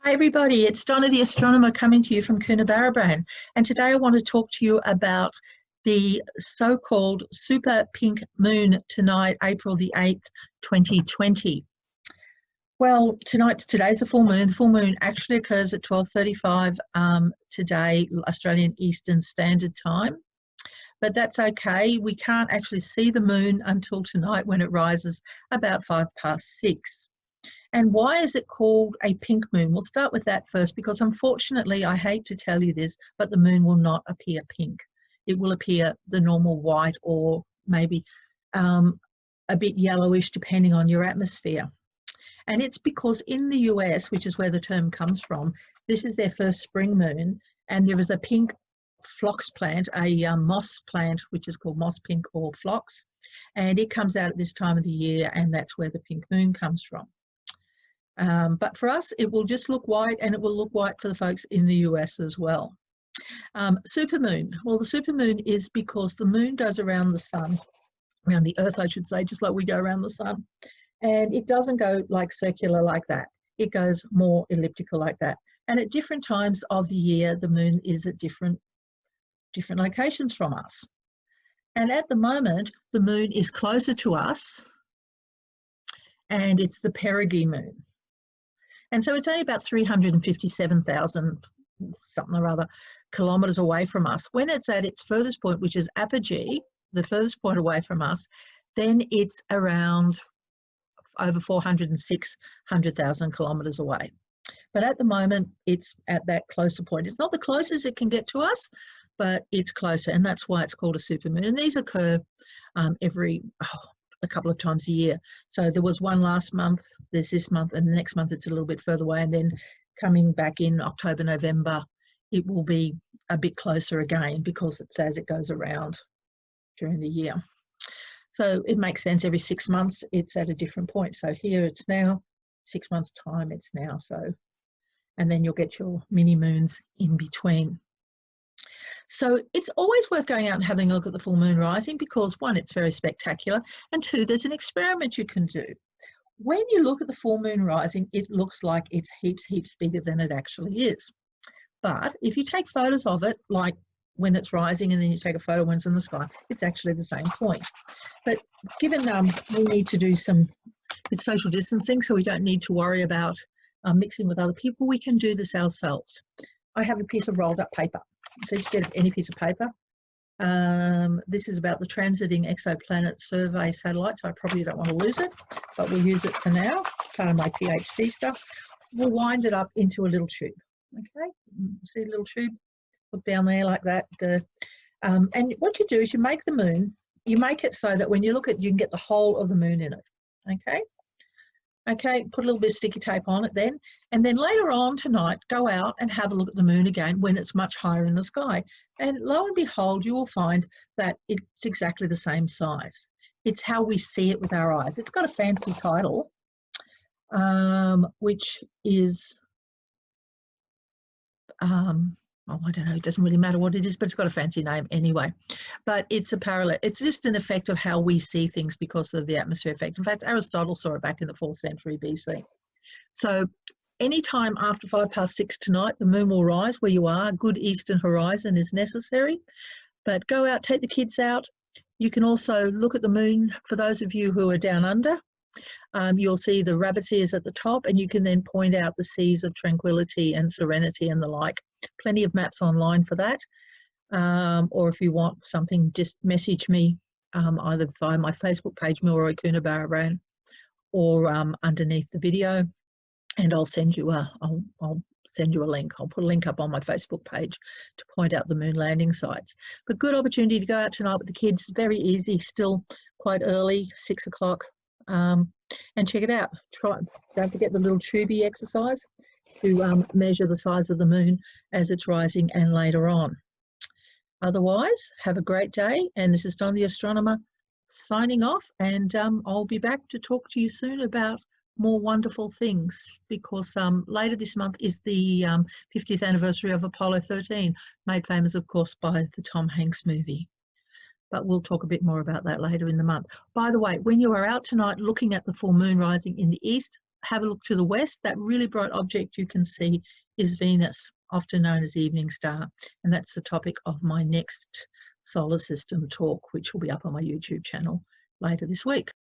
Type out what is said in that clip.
Hi everybody, it's Donna the Astronomer coming to you from Coonabarabran, and today I want to talk to you about the so-called super pink moon tonight, April the 8th, 2020. Well, today's the full moon. The full moon actually occurs at 12:35 today, Australian Eastern Standard Time, but that's okay. We can't actually see the moon until tonight when it rises about 6:05. And why is it called a pink moon? We'll start with that first, because unfortunately, I hate to tell you this, but the moon will not appear pink. It will appear the normal white, or maybe a bit yellowish depending on your atmosphere. And it's because in the US, which is where the term comes from, this is their first spring moon, and there is a pink phlox plant, a moss plant, which is called moss pink or phlox, and it comes out at this time of the year, and that's where the pink moon comes from. But for us, it will just look white, and it will look white for the folks in the US as well. Supermoon. Well, the supermoon is because the moon goes around the sun, around the earth, I should say, just like we go around the sun. And it doesn't go like circular like that. It goes more elliptical like that. And at different times of the year, the moon is at different locations from us. And at the moment, the moon is closer to us, and it's the Perigee Moon. And so it's only about 357,000 something or other kilometres away from us. When it's at its furthest point, which is apogee, the furthest point away from us, then it's around over 406,000 kilometres away. But at the moment, it's at that closer point. It's not the closest it can get to us, but it's closer, and that's why it's called a supermoon. And these occur a couple of times a year. So there was one last month, there's this month, and the next month it's a little bit further away, and then coming back in October, November, it will be a bit closer again, because it's as it goes around during the year. So it makes sense. Every 6 months it's at a different point. So here it's now, 6 months time it's now. So, and then you'll get your mini moons in between. So it's always worth going out and having a look at the full moon rising, because one, it's very spectacular, and two, there's an experiment you can do. When you look at the full moon rising, it looks like it's heaps bigger than it actually is. But if you take photos of it, like when it's rising, and then you take a photo when it's in the sky, it's actually the same point. But given we need to do some social distancing, so we don't need to worry about mixing with other people, we can do this ourselves. I have a piece of rolled up paper. So just get any piece of paper. This is about the transiting exoplanet survey satellite, so I probably don't want to lose it, but we'll use it for now, part of my PhD stuff. We'll wind it up into a little tube. Okay, see a little tube? Look down there like that. And what you do is you make the moon, you make it so that when you look at it, you can get the whole of the moon in it. Okay, put a little bit of sticky tape on it then, and then later on tonight, go out and have a look at the moon again when it's much higher in the sky. And lo and behold, you will find that it's exactly the same size. It's how we see it with our eyes. It's got a fancy title, which is, oh, I don't know, it doesn't really matter what it is, but it's got a fancy name anyway. But it's a parallel, it's just an effect of how we see things because of the atmosphere effect. In fact, Aristotle saw it back in the 4th century BC. So anytime after 6:05 tonight, the moon will rise where you are. Good eastern horizon is necessary. But go out, take the kids out. You can also look at the moon, for those of you who are down under. You'll see the rabbit's ears at the top, and you can then point out the seas of tranquility and serenity and the like. Plenty of maps online for that. Or if you want something, just message me either via my Facebook page, Milroy Coonabarabran, or underneath the video, and I'll send you a link. I'll put a link up on my Facebook page to point out the moon landing sites. But good opportunity to go out tonight with the kids. Very easy, still quite early, 6 o'clock. And check it out. Don't forget the little tubey exercise to measure the size of the moon as it's rising and later on. Otherwise, have a great day, and this is Donna the Astronomer signing off, and I'll be back to talk to you soon about more wonderful things, because later this month is the 50th anniversary of Apollo 13, made famous of course by the Tom Hanks movie. But we'll talk a bit more about that later in the month. By the way, when you are out tonight looking at the full moon rising in the east, have a look to the west, that really bright object you can see is Venus, often known as evening star, and that's the topic of my next solar system talk, which will be up on my YouTube channel later this week.